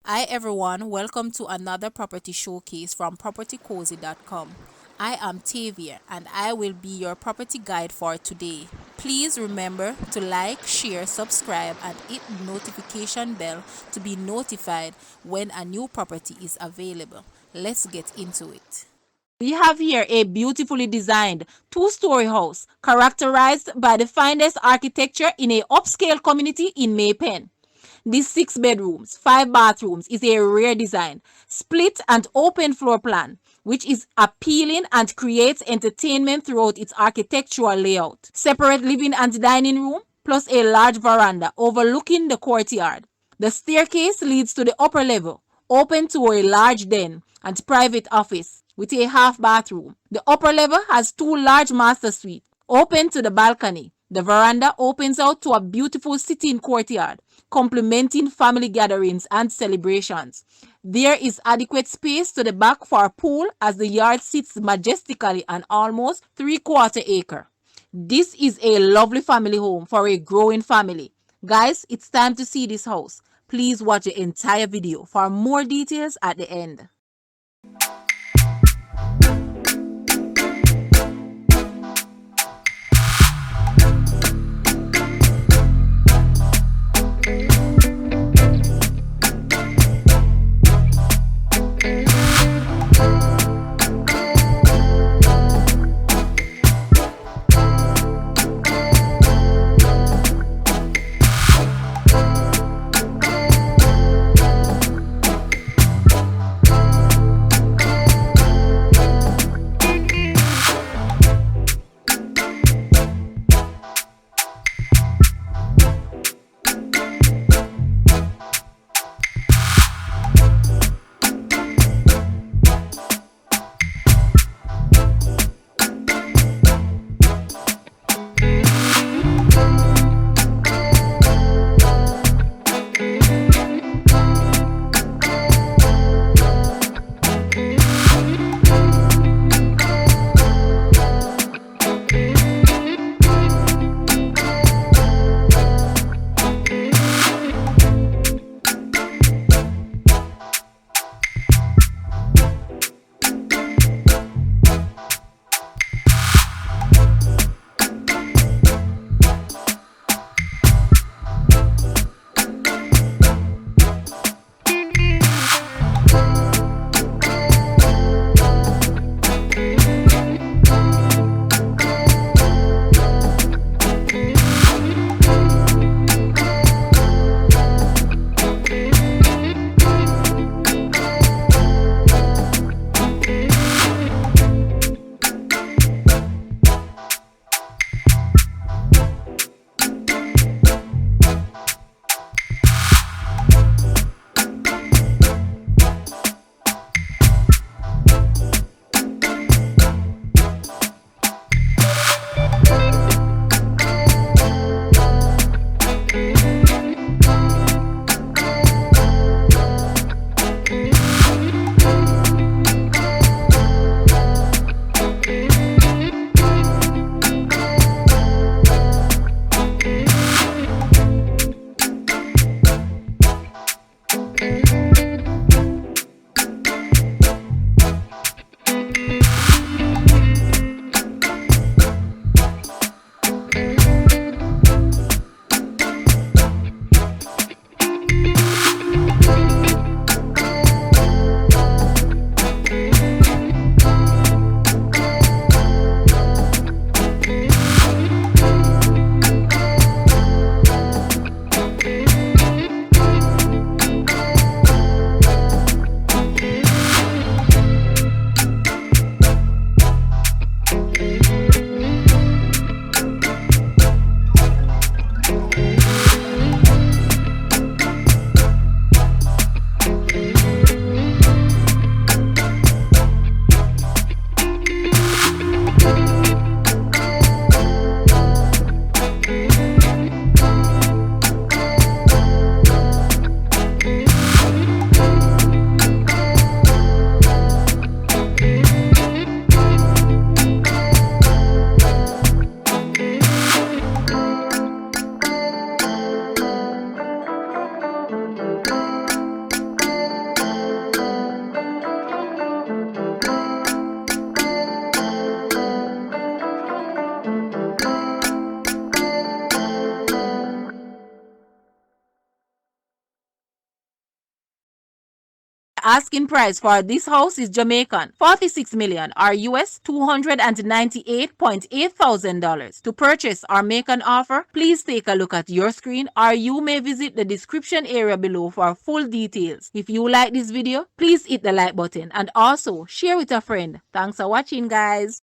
Hi everyone, welcome to another property showcase from propertycozy.com. I am Tavia and I will be your property guide for today. Please remember to like, share, subscribe and hit the notification bell to be notified when a new property is available. Let's get into it. We have here a beautifully designed two-story house characterized by the finest architecture in a upscale community in Maypen. These 6 bedrooms, 5 bathrooms is a rare design, split and open floor plan, which is appealing and creates entertainment throughout its architectural layout. Separate living and dining room, plus a large veranda overlooking the courtyard. The staircase leads to the upper level, open to a large den and private office with a half bathroom. The upper level has 2 large master suites, open to the balcony. The veranda opens out to a beautiful sitting courtyard, complementing family gatherings and celebrations. There is adequate space to the back for a pool as the yard sits majestically on almost 3/4 acre. This is a lovely family home for a growing family. Guys, it's time to see this house. Please watch the entire video for more details at the end. asking price for this house is Jamaican 46 million or US $298.8 thousand. To purchase or make an offer, please take a look at your screen or you may visit the description area below for full details. If you like this video, please hit the like button and also share with a friend. Thanks for watching, guys.